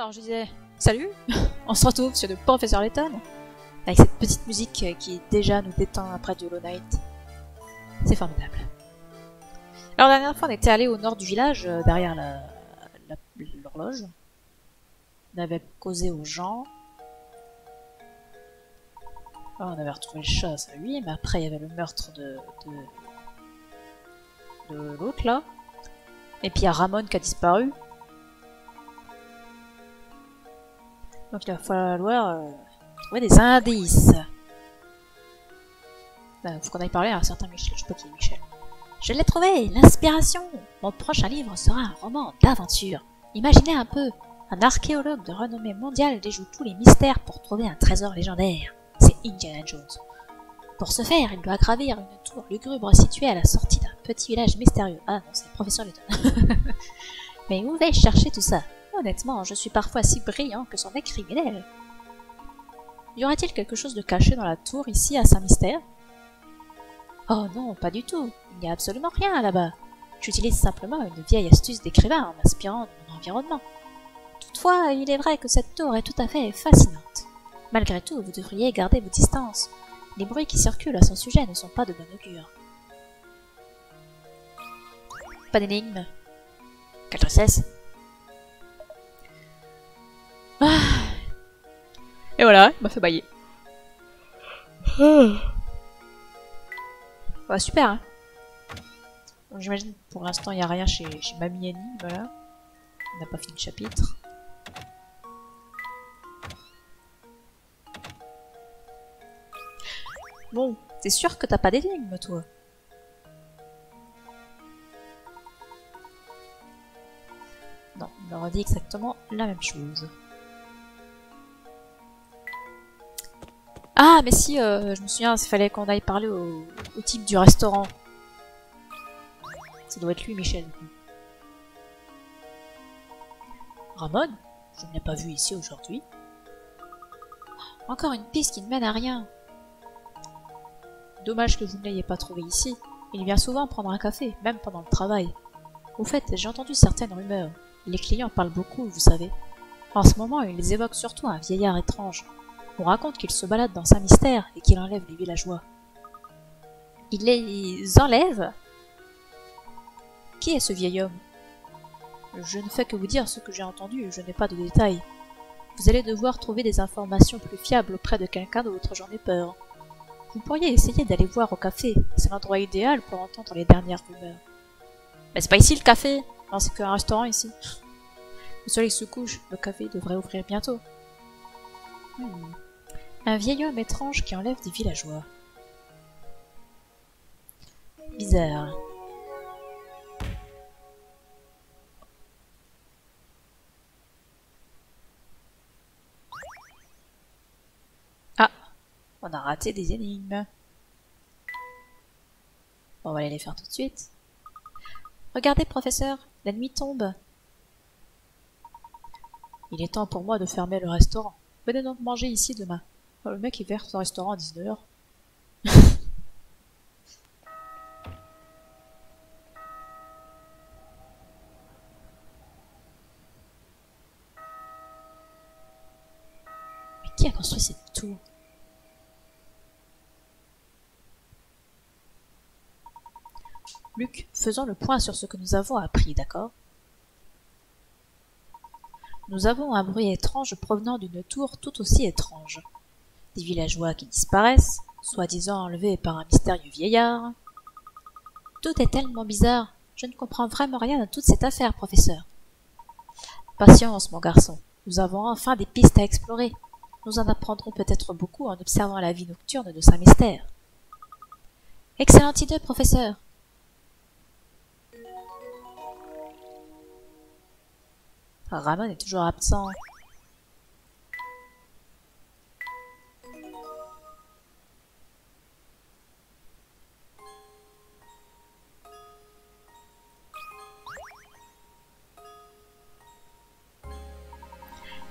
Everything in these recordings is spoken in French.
Alors je disais, salut, on se retrouve sur le Professeur Layton, avec cette petite musique qui déjà nous détend après du Hollow Knight. C'est formidable. Alors la dernière fois on était allé au nord du village, derrière l'horloge. On avait causé aux gens. Alors, on avait retrouvé le chat, ça oui, mais après il y avait le meurtre de l'autre là. Et puis il y a Ramon qui a disparu. Donc il va falloir trouver des indices. Faut qu'on aille parler à un certain Michel, je sais pas qui est Michel. Je l'ai trouvé, l'inspiration. Mon prochain livre sera un roman d'aventure. Imaginez un peu, un archéologue de renommée mondiale déjoue tous les mystères pour trouver un trésor légendaire. C'est Indiana Jones. Pour ce faire, il doit gravir une tour lugubre située à la sortie d'un petit village mystérieux. Ah non, c'est le professeur Layton. Mais où vais-je chercher tout ça? Honnêtement, je suis parfois si brillant que c'en est criminel. Y aurait-il quelque chose de caché dans la tour ici à Saint-Mystère? Oh non, pas du tout. Il n'y a absolument rien là-bas. J'utilise simplement une vieille astuce d'écrivain en m'inspirant de mon environnement. Toutefois, il est vrai que cette tour est tout à fait fascinante. Malgré tout, vous devriez garder vos distances. Les bruits qui circulent à son sujet ne sont pas de bon augure. Pas d'énigme. Quelle tristesse. Ah. Et voilà, il m'a fait bailler. Bah, super, hein. J'imagine pour l'instant il n'y a rien chez Mamie Annie, voilà. On n'a pas fini le chapitre. Bon, t'es sûr que t'as pas d'énigme, toi? Non, il leur a dit exactement la même chose. Ah, mais si, je me souviens, il fallait qu'on aille parler au type du restaurant. Ça doit être lui, Michel. Ramon? Je ne l'ai pas vu ici aujourd'hui. Encore une piste qui ne mène à rien. Dommage que vous ne l'ayez pas trouvé ici. Il vient souvent prendre un café, même pendant le travail. Au fait, j'ai entendu certaines rumeurs. Les clients parlent beaucoup, vous savez. En ce moment, ils évoquent surtout un vieillard étrange. On raconte qu'il se balade dans Saint-Mystère et qu'il enlève les villageois. Il les enlève? Qui est ce vieil homme? Je ne fais que vous dire ce que j'ai entendu, je n'ai pas de détails. Vous allez devoir trouver des informations plus fiables auprès de quelqu'un d'autre, j'en ai peur. Vous pourriez essayer d'aller voir au café, c'est l'endroit idéal pour entendre les dernières rumeurs. Mais c'est pas ici le café! Non, c'est qu'un restaurant ici. Le soleil se couche, le café devrait ouvrir bientôt. Un vieil homme étrange qui enlève des villageois. Bizarre. Ah, on a raté des énigmes. Bon, on va aller les faire tout de suite. Regardez, professeur, la nuit tombe. Il est temps pour moi de fermer le restaurant. Venez donc manger ici demain. Oh, le mec il verse son restaurant à 19h. Mais qui a construit cette tour? Luc, faisons le point sur ce que nous avons appris, d'accord? Nous avons un bruit étrange provenant d'une tour tout aussi étrange. Des villageois qui disparaissent, soi-disant enlevés par un mystérieux vieillard. Tout est tellement bizarre, je ne comprends vraiment rien à toute cette affaire, professeur. Patience, mon garçon, nous avons enfin des pistes à explorer. Nous en apprendrons peut-être beaucoup en observant la vie nocturne de Saint-Mystère. Excellente idée, professeur. Ramon est toujours absent.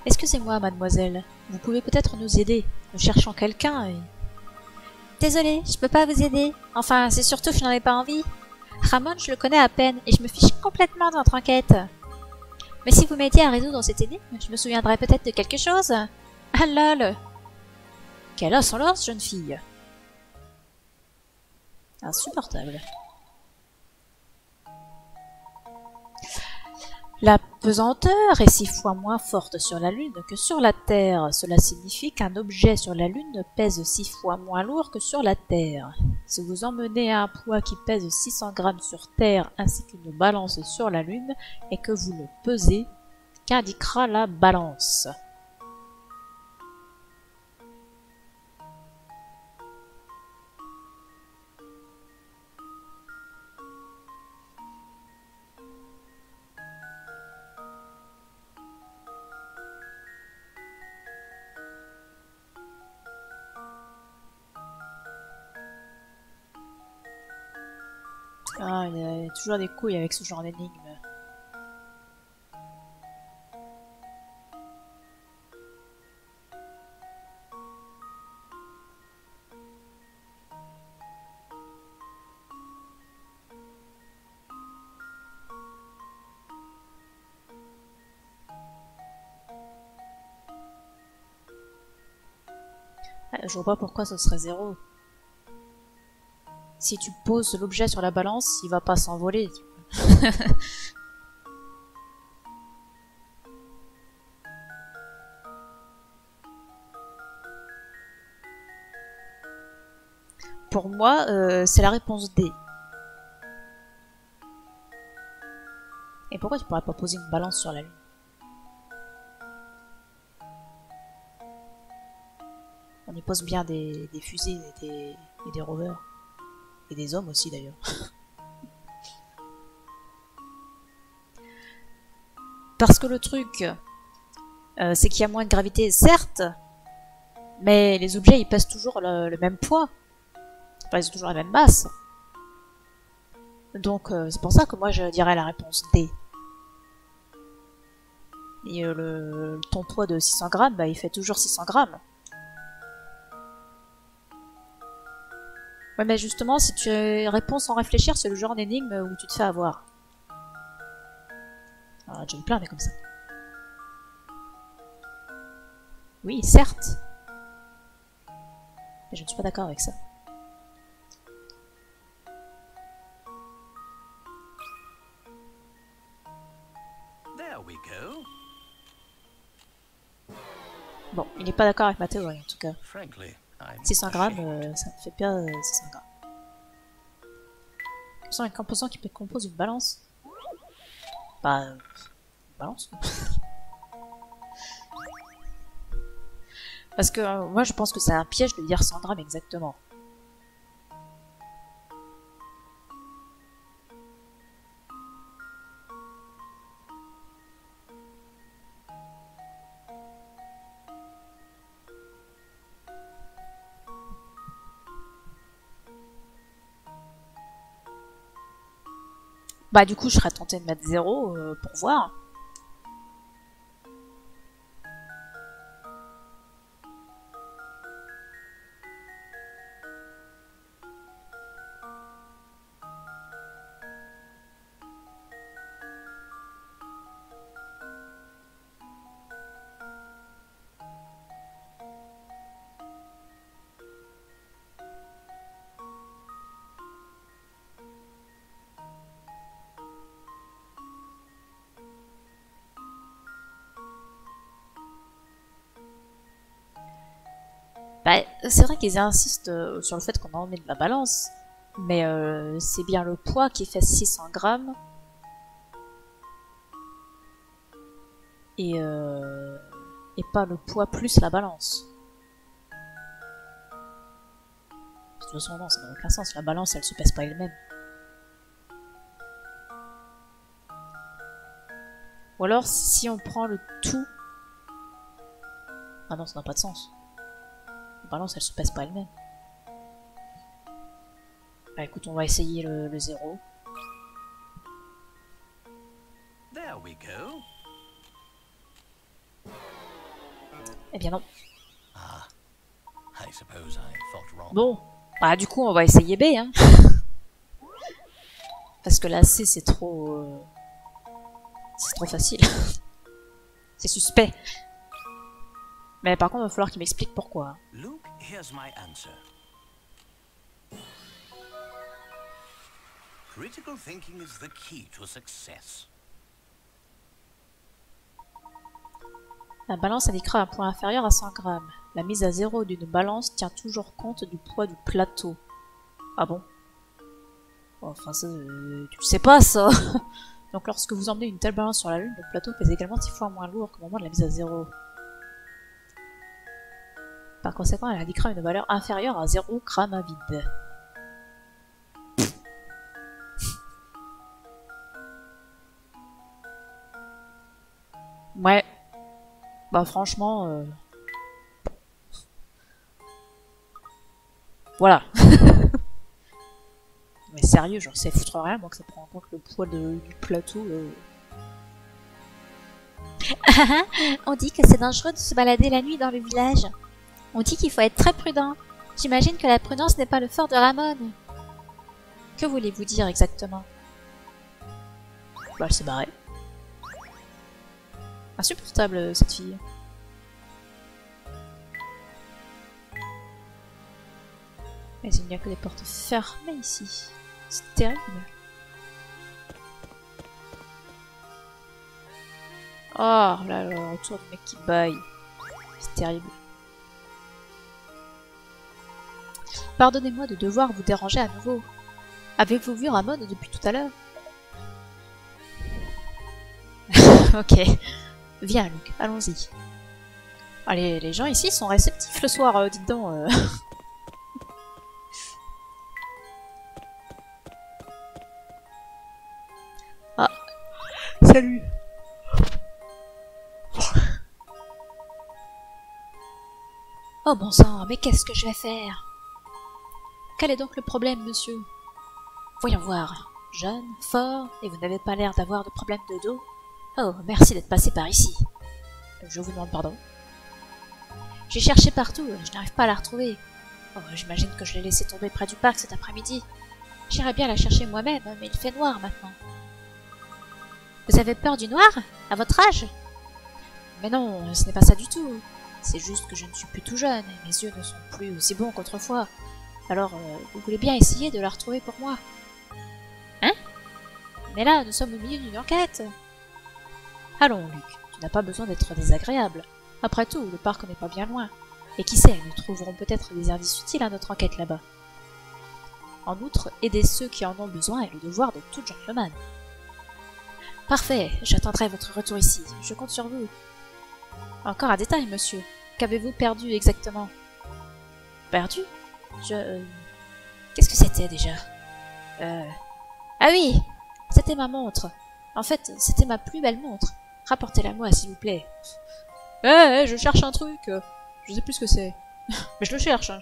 Excusez-moi, mademoiselle. Vous pouvez peut-être nous aider. Nous cherchons quelqu'un et... Désolée, je peux pas vous aider. Enfin, c'est surtout que je n'en ai pas envie. Ramon, je le connais à peine et je me fiche complètement de notre enquête. Mais si vous m'aidiez à résoudre cette énigme, je me souviendrai peut-être de quelque chose. Ah lol. Quelle insolence, jeune fille. Insupportable. La pesanteur est 6 fois moins forte sur la Lune que sur la Terre. Cela signifie qu'un objet sur la Lune pèse 6 fois moins lourd que sur la Terre. Si vous emmenez un poids qui pèse 600 grammes sur Terre ainsi qu'une balance sur la Lune et que vous le pesez, qu'indiquera la balance? Ah, il y a toujours des couilles avec ce genre d'énigme. Je vois pas pourquoi ce serait 0. Si tu poses l'objet sur la balance, il va pas s'envoler. Pour moi, c'est la réponse D. Et pourquoi tu pourrais pas poser une balance sur la Lune? On y pose bien des fusées et des rovers. Et des hommes aussi d'ailleurs. Parce que le truc, c'est qu'il y a moins de gravité, certes, mais les objets ils pèsent toujours le même poids. Enfin, ils ont toujours la même masse. Donc c'est pour ça que moi je dirais la réponse D. Et ton poids de 600 grammes, bah, il fait toujours 600 grammes. Ouais, mais justement, si tu réponds sans réfléchir, c'est le genre d'énigme où tu te fais avoir. Alors, j'en ai plein, mais comme ça. Oui, certes. Mais je ne suis pas d'accord avec ça. Bon, il n'est pas d'accord avec ma théorie, en tout cas. 600 grammes, ça me fait bien 600 grammes. Quels sont les composants qui composent une balance? Bah, une balance. Parce que moi je pense que c'est un piège de dire 100 grammes exactement. Bah du coup je serais tenté de mettre 0 pour voir. Bah, c'est vrai qu'ils insistent sur le fait qu'on en met de la balance, mais c'est bien le poids qui fait 600 grammes. Et pas le poids plus la balance. De toute façon, non, ça n'a aucun sens. La balance, elle se pèse pas elle-même. Ou alors, si on prend le tout... Ah non, ça n'a pas de sens. La balance, elle se pèse pas elle-même. Bah écoute, on va essayer le 0. There we go. Eh bien non. Ah, I suppose I thought wrong. Bon, bah du coup on va essayer B, hein. Parce que la C c'est trop... C'est trop facile. C'est suspect. Mais par contre, il va falloir qu'il m'explique pourquoi. Luke, here's my answer. Critical thinking is the key to success. La balance indiquera un poids inférieur à 100 grammes. La mise à zéro d'une balance tient toujours compte du poids du plateau. Ah bon? Enfin, ça, tu le sais pas, ça. Donc lorsque vous emmenez une telle balance sur la Lune, le plateau pèse également 6 fois moins lourd qu'au moment de la mise à zéro. Par conséquent, elle indiquera une valeur inférieure à 0 gramme à vide. Ouais. Bah franchement... Voilà. Mais sérieux, genre c'est foutre rien, moi que ça prend en compte le poids du plateau. On dit que c'est dangereux de se balader la nuit dans le village. On dit qu'il faut être très prudent. J'imagine que la prudence n'est pas le fort de Ramon. Que voulez-vous dire exactement? Bah elle s'est barrée. Insupportable cette fille. Mais il n'y a que des portes fermées ici. C'est terrible. Oh là là, le retour du mec qui baille. C'est terrible. Pardonnez-moi de devoir vous déranger à nouveau. Avez-vous vu Ramon depuis tout à l'heure? Ok. Viens Luke, allons-y. Allez, les gens ici sont réceptifs le soir, dites donc. Ah, salut. Oh bon sang, mais qu'est-ce que je vais faire? Quel est donc le problème, monsieur? Voyons voir. Jeune, fort, et vous n'avez pas l'air d'avoir de problème de dos? Oh, merci d'être passé par ici. Je vous demande pardon. J'ai cherché partout, je n'arrive pas à la retrouver. Oh, j'imagine que je l'ai laissée tomber près du parc cet après-midi. J'irais bien la chercher moi-même, mais il fait noir maintenant. Vous avez peur du noir? À votre âge? Mais non, ce n'est pas ça du tout. C'est juste que je ne suis plus tout jeune, et mes yeux ne sont plus aussi bons qu'autrefois. Alors, vous voulez bien essayer de la retrouver pour moi? Hein? Mais là, nous sommes au milieu d'une enquête. Allons, Luc, tu n'as pas besoin d'être désagréable. Après tout, le parc n'est pas bien loin. Et qui sait, nous trouverons peut-être des indices utiles à notre enquête là-bas. En outre, aider ceux qui en ont besoin est le devoir de tout gentleman. Parfait, j'attendrai votre retour ici. Je compte sur vous. Encore un détail, monsieur. Qu'avez-vous perdu exactement? Perdu? Qu'est-ce que c'était déjà? Ah oui! C'était ma montre. En fait, c'était ma plus belle montre. Rapportez-la moi, s'il vous plaît. Je cherche un truc. Je sais plus ce que c'est. Mais je le cherche. Hein.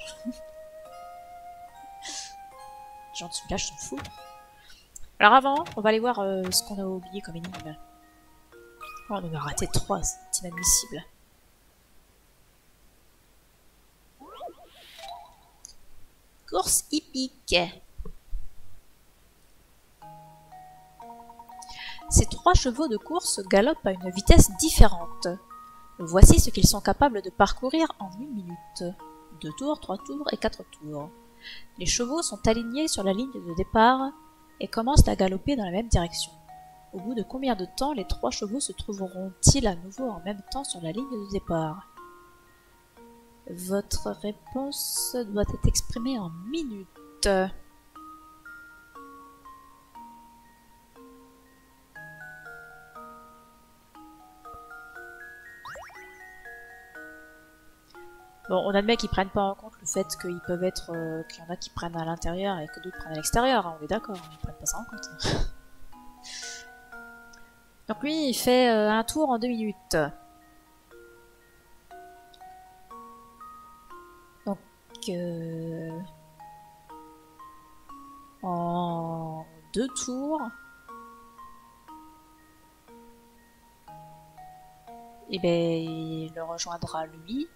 Genre, celui-là, je s'en fous. Alors avant, on va aller voir ce qu'on a oublié comme énigme. Oh, on en a raté 3, c'est inadmissible. Course hippique. Ces 3 chevaux de course galopent à une vitesse différente. Voici ce qu'ils sont capables de parcourir en 1 minute. 2 tours, 3 tours et 4 tours. Les chevaux sont alignés sur la ligne de départ et commencent à galoper dans la même direction. Au bout de combien de temps les 3 chevaux se trouveront-ils à nouveau en même temps sur la ligne de départ? Votre réponse doit être exprimée en minutes. Bon, on admet qu'ils prennent pas en compte le fait qu'ils peuvent être, qu'il y en a qui prennent à l'intérieur et que d'autres prennent à l'extérieur, hein, on est d'accord, ils prennent pas ça en compte. Donc lui, il fait un tour en 2 minutes. Donc, en 2 tours, et ben, il le rejoindra lui.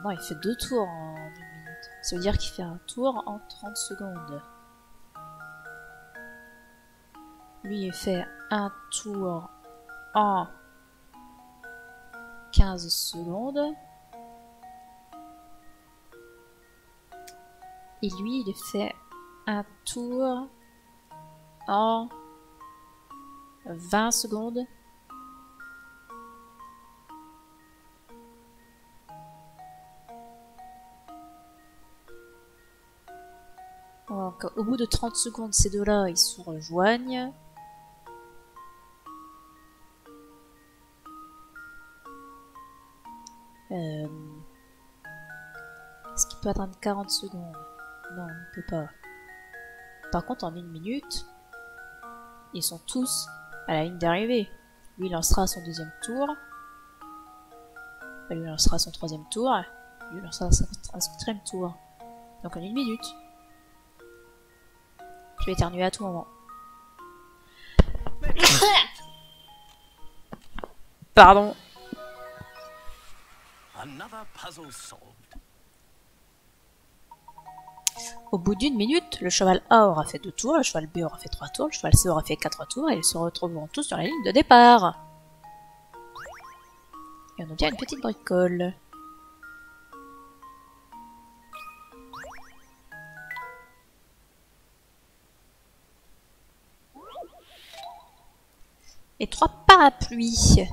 non, il fait 2 tours en 1 minute. Ça veut dire qu'il fait un tour en 30 secondes. Lui, il fait un tour en 15 secondes. Et lui, il fait un tour en 20 secondes. Donc, au bout de 30 secondes, ces deux-là, ils se rejoignent. Est-ce qu'il peut atteindre 40 secondes? Non, il ne peut pas. Par contre, en 1 minute, ils sont tous à la ligne d'arrivée. Lui, il lancera son 2e tour. Lui, il lancera son 3e tour. Lui, il lancera son 4e tour. Donc en 1 minute. Je vais éternuer à tout moment. Pardon. Another puzzle solved. Au bout d'1 minute, le cheval A aura fait 2 tours, le cheval B aura fait 3 tours, le cheval C aura fait 4 tours et ils se retrouveront tous sur la ligne de départ. Et on obtient une petite bricole. Et 3 parapluies.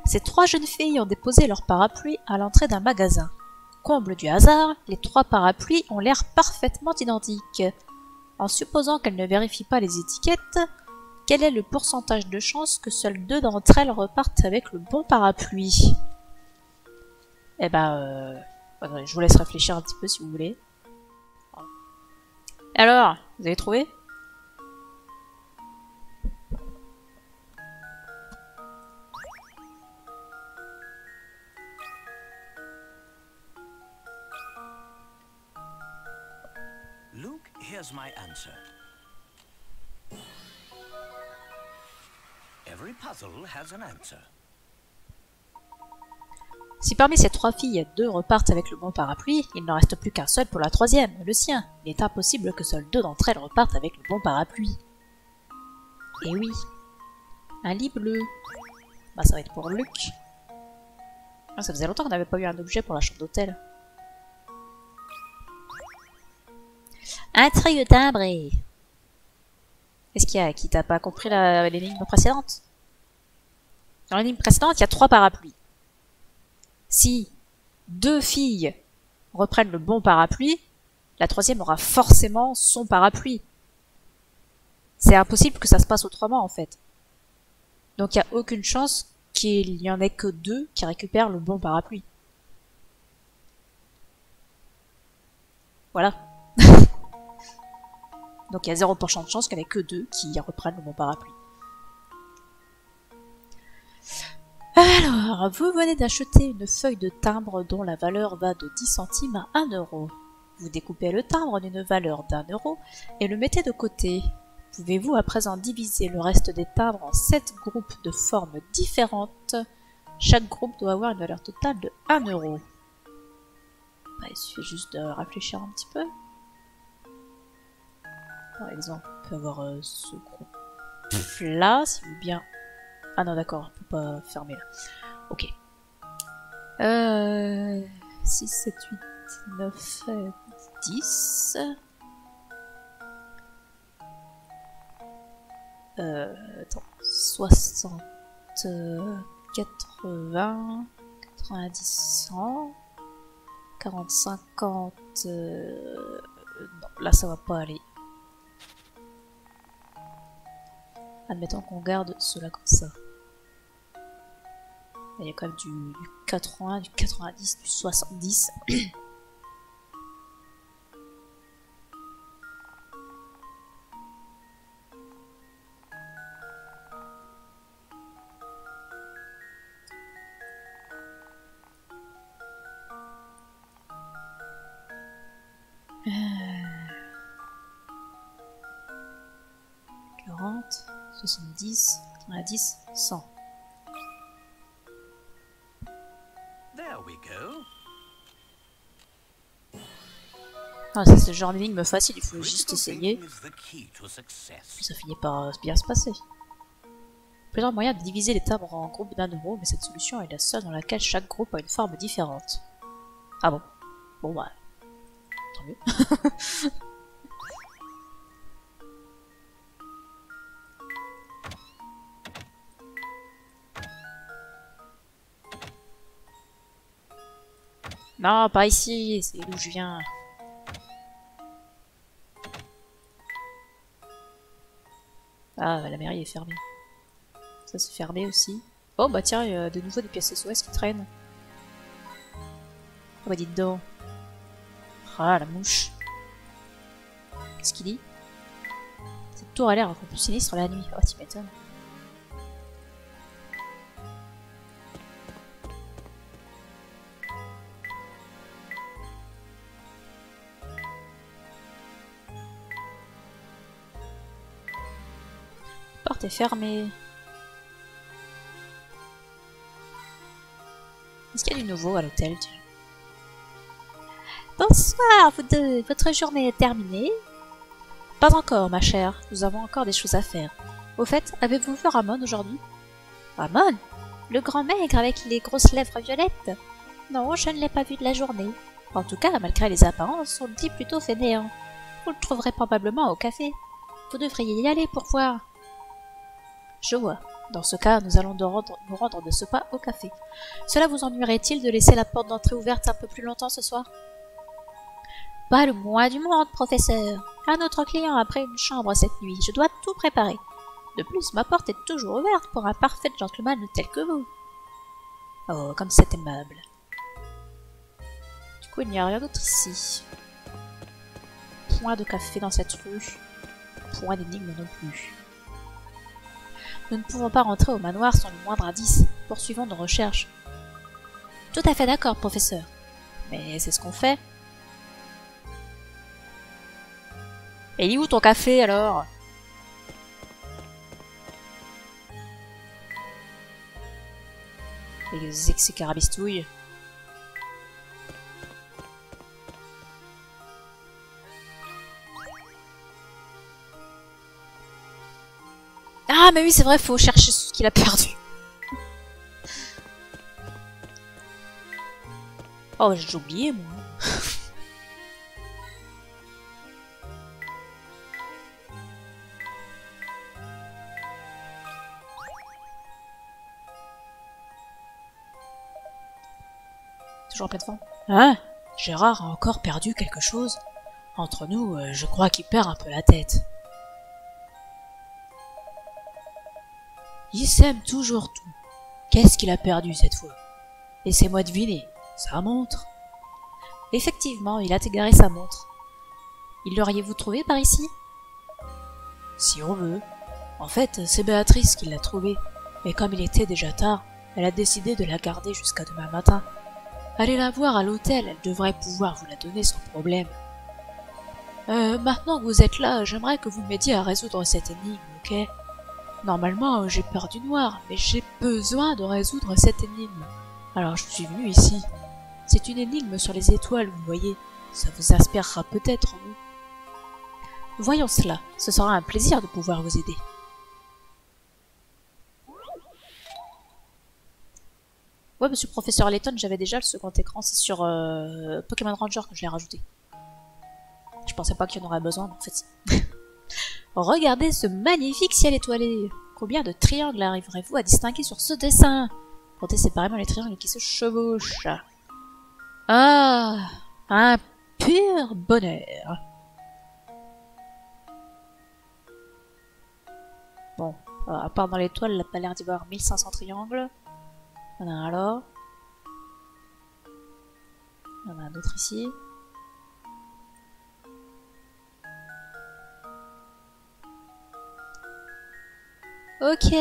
Ces 3 jeunes filles ont déposé leurs parapluies à l'entrée d'un magasin. Comble du hasard, les 3 parapluies ont l'air parfaitement identiques. En supposant qu'elles ne vérifient pas les étiquettes, quel est le pourcentage de chances que seules 2 d'entre elles repartent avec le bon parapluie? Eh ben, attendez, je vous laisse réfléchir un petit peu si vous voulez. Alors, vous avez trouvé? Luke, here's my answer. Every puzzle has an answer. Si parmi ces 3 filles, 2 repartent avec le bon parapluie, il n'en reste plus qu'un seul pour la 3e, le sien. Il est impossible que seules 2 d'entre elles repartent avec le bon parapluie. Et oui, un lit bleu. Bah ça va être pour Luc. Ah, ça faisait longtemps qu'on n'avait pas eu un objet pour la chambre d'hôtel. Un trio timbré. Qu'est-ce qu'il y a qui t'a pas compris l'énigme précédente? Dans l'énigme précédente, il y a 3 parapluies. Si 2 filles reprennent le bon parapluie, la 3e aura forcément son parapluie. C'est impossible que ça se passe autrement en fait. Donc il n'y a aucune chance qu'il n'y en ait que 2 qui récupèrent le bon parapluie. Voilà. Donc il y a 0% de chance qu'il n'y en ait que 2 qui reprennent le bon parapluie. Alors, vous venez d'acheter une feuille de timbre dont la valeur va de 10 centimes à 1 euro. Vous découpez le timbre d'une valeur d'1 euro et le mettez de côté. Pouvez-vous à présent diviser le reste des timbres en 7 groupes de formes différentes? Chaque groupe doit avoir une valeur totale de 1 euro. Bah, il suffit juste de réfléchir un petit peu. Par exemple, on peut avoir ce groupe-là, si vous voulez bien. Ah non, d'accord, on peut pas fermer là. Ok. 6, 7, 8, 9, 10. Attends. 60, 80, 90, 100, 40, 50... non, là ça va pas aller. Admettons qu'on garde cela comme ça. Il y a quand même du 80, du 90, du 70. « 40, 70, 90, 100. There we go. Ah, ça c'est le genre d'énigme facile, il faut juste essayer. Is the key to success. Puis ça finit par bien se passer. Plusieurs moyens de diviser les timbres en groupes d'un euro, mais cette solution est la seule dans laquelle chaque groupe a une forme différente. Ah bon? Bon bah... tant mieux. Non, pas ici, c'est d'où je viens. Ah, la mairie est fermée. Ça c'est fermé aussi. Oh bah tiens, il y a de nouveau des pièces SOS qui traînent. Oh bah dites donc. Ah, la mouche. Qu'est-ce qu'il dit? Cette tour a l'air encore plus sinistre la nuit. Oh, tu m'étonnes. La porte est fermée. Est-ce qu'il y a du nouveau à l'hôtel? Bonsoir, vous deux. Votre journée est terminée? Pas encore, ma chère. Nous avons encore des choses à faire. Au fait, avez-vous vu Ramon aujourd'hui? Ramon? Le grand maigre avec les grosses lèvres violettes? Non, je ne l'ai pas vu de la journée. En tout cas, malgré les apparences, on le dit plutôt fainéant. Vous le trouverez probablement au café. Vous devriez y aller pour voir. Je vois. Dans ce cas, nous allons nous rendre de ce pas au café. Cela vous ennuierait-il de laisser la porte d'entrée ouverte un peu plus longtemps ce soir? Pas le moins du monde, professeur. Un autre client a pris une chambre cette nuit. Je dois tout préparer. De plus, ma porte est toujours ouverte pour un parfait gentleman tel que vous. Oh, comme c'est aimable. Du coup, il n'y a rien d'autre ici. Point de café dans cette rue. Point d'énigme non plus. Nous ne pouvons pas rentrer au manoir sans le moindre indice. Poursuivons nos recherches. Tout à fait d'accord, professeur. Mais c'est ce qu'on fait. Et il est où ton café alors? Et ces carabistouilles. Ah mais oui c'est vrai, faut chercher ce qu'il a perdu. Oh j'ai oublié moi. Toujours en pleine forme. Hein? Gérard a encore perdu quelque chose? Entre nous, je crois qu'il perd un peu la tête. Il sème toujours tout. Qu'est-ce qu'il a perdu cette fois? Laissez-moi deviner. Sa montre? Effectivement, il a égaré sa montre. Il l'auriez-vous trouvé par ici? Si on veut. En fait, c'est Béatrice qui l'a trouvé. Mais comme il était déjà tard, elle a décidé de la garder jusqu'à demain matin. Allez la voir à l'hôtel, elle devrait pouvoir vous la donner sans problème. Maintenant que vous êtes là, j'aimerais que vous m'aidiez à résoudre cette énigme, ok? Normalement, j'ai peur du noir, mais j'ai besoin de résoudre cette énigme. Alors je suis venu ici. C'est une énigme sur les étoiles, vous voyez. Ça vous inspirera peut-être, vous. Voyons cela, ce sera un plaisir de pouvoir vous aider. Ouais, monsieur le professeur Layton, j'avais déjà le second écran, c'est sur Pokémon Ranger que je l'ai rajouté. Je pensais pas qu'il y en aurait besoin, mais en fait si. Regardez ce magnifique ciel étoilé. Combien de triangles arriverez-vous à distinguer sur ce dessin? Comptez séparément les triangles qui se chevauchent. Ah, un pur bonheur. Bon, à part dans l'étoile, il n'a pas l'air d'y avoir 1500 triangles. Il y en a un là. Il y en a un autre ici. Ok.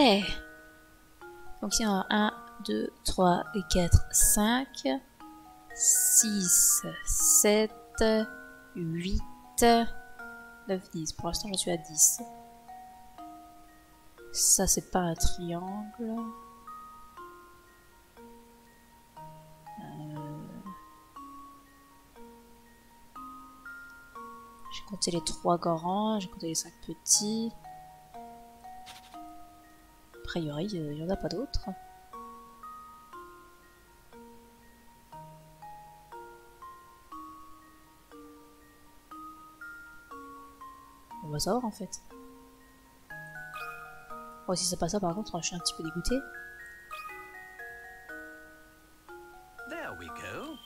Donc il y en a 1, 2, 3 et 4, 5, 6, 7, 8, 9, 10. Pour l'instant j'en suis à 10. Ça c'est pas un triangle. J'ai compté les 3 grands, j'ai compté les 5 petits. A priori, il n'y en a pas d'autres. On va savoir en fait. Bon, si c'est pas ça par contre, je suis un petit peu dégoûtée. There we go.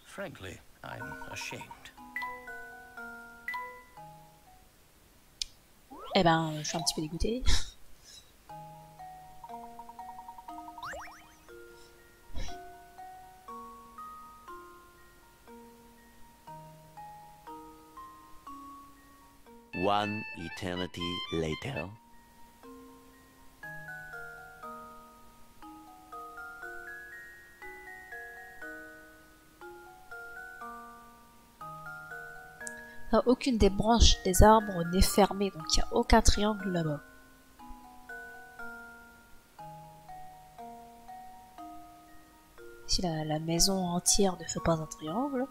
Frankly, I'm ashamed. Eh ben, je suis un petit peu dégoûtée. One eternity later. Aucune des branches des arbres n'est fermée, donc il n'y a aucun triangle là-bas. Si la maison entière ne fait pas un triangle,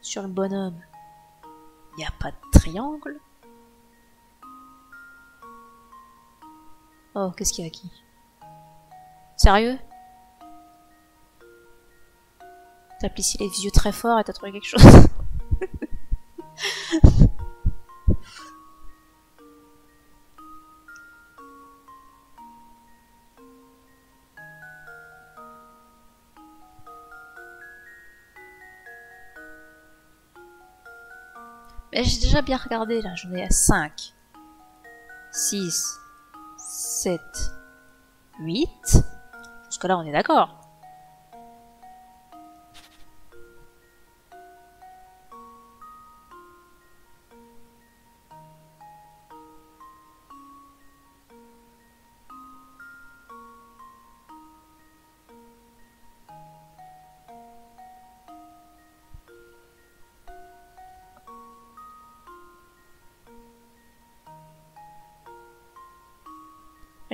sur le bonhomme, il n'y a pas de triangle. Oh, qu'est-ce qu'il y a qui? Sérieux? T'as plissé les yeux très fort et t'as trouvé quelque chose? Mais j'ai déjà bien regardé là, j'en ai à 5, 6, 7, 8. Jusque là on est d'accord.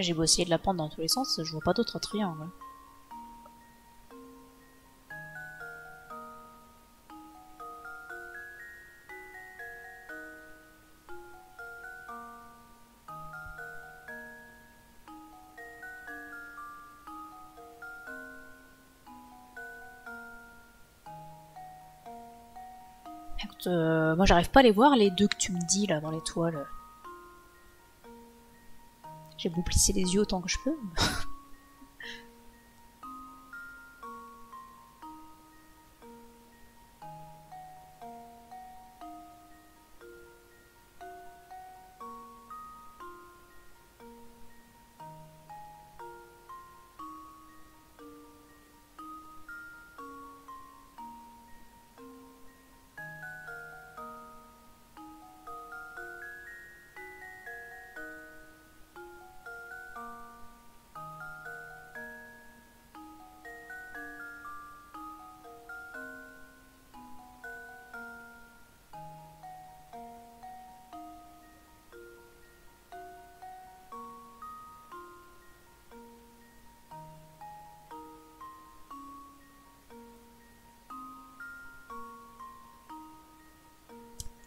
J'ai beau essayer de la prendre dans tous les sens, je vois pas d'autres triangles. Écoute, moi j'arrive pas à les voir les deux que tu me dis là dans les toiles. J'ai beau plisser les yeux autant que je peux.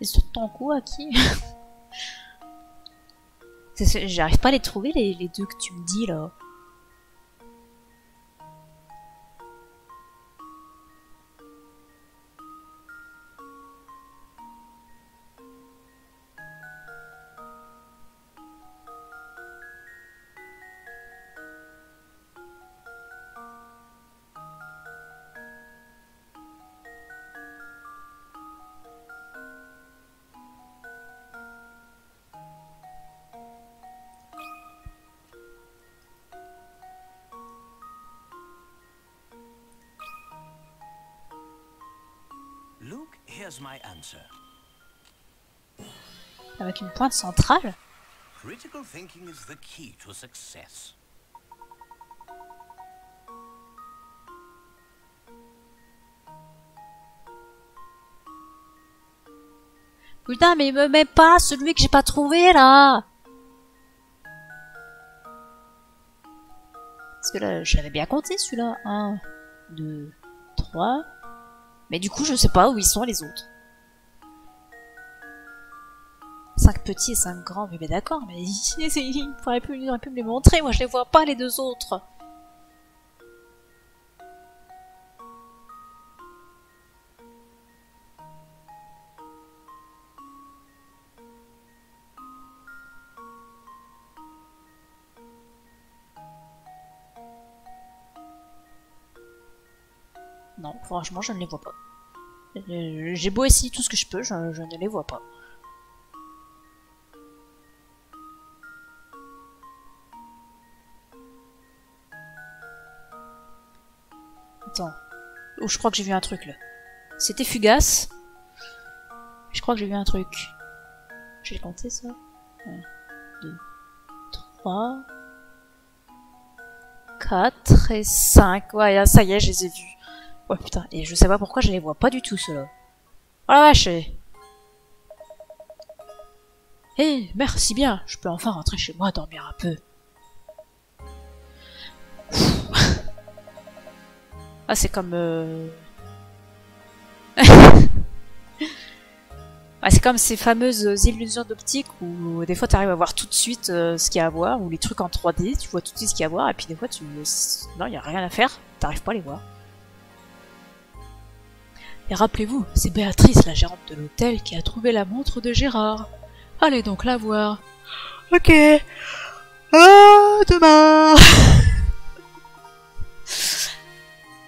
C'est sur ton coup à qui? J'arrive pas à les trouver les deux que tu me dis là. Luke, here's my answer. Avec une pointe centrale? Critical thinking is the key to success. Putain, mais il me met pas celui que j'ai pas trouvé là! Parce que là, je l'avais bien compté celui-là. 1, 2, 3. Mais du coup, je sais pas où ils sont les autres. 5 petits et 5 grands, mais d'accord, mais il aurait pu me les montrer, moi je les vois pas les deux autres. Non, franchement, je ne les vois pas. J'ai beau essayer tout ce que je peux, je ne les vois pas. Attends. Oh, je crois que j'ai vu un truc, là. C'était fugace. Je crois que j'ai vu un truc. J'ai compté, ça. 1, 2, 3... 4 et 5. Ouais, ça y est, je les ai vus. Ouais, putain. Et je sais pas pourquoi je les vois pas du tout, ceux-là. Oh la vache. Eh, merci bien. Je peux enfin rentrer chez moi, dormir un peu. Ah, c'est comme... Ah, c'est comme ces fameuses illusions d'optique où des fois tu arrives à voir tout de suite ce qu'il y a à voir, ou les trucs en 3D, tu vois tout de suite ce qu'il y a à voir, et puis des fois non, il y a rien à faire, t'arrives pas à les voir. Et rappelez-vous, c'est Béatrice, la gérante de l'hôtel, qui a trouvé la montre de Gérard. Allez donc la voir. Ok. À demain.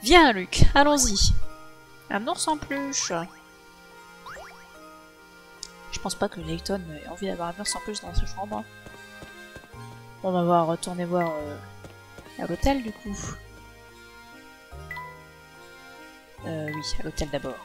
Viens Luc, allons-y. Un ours en peluche. Je pense pas que Layton ait envie d'avoir un ours en plus dans sa chambre. On va retourner voir à l'hôtel du coup. Oui, à l'hôtel d'abord.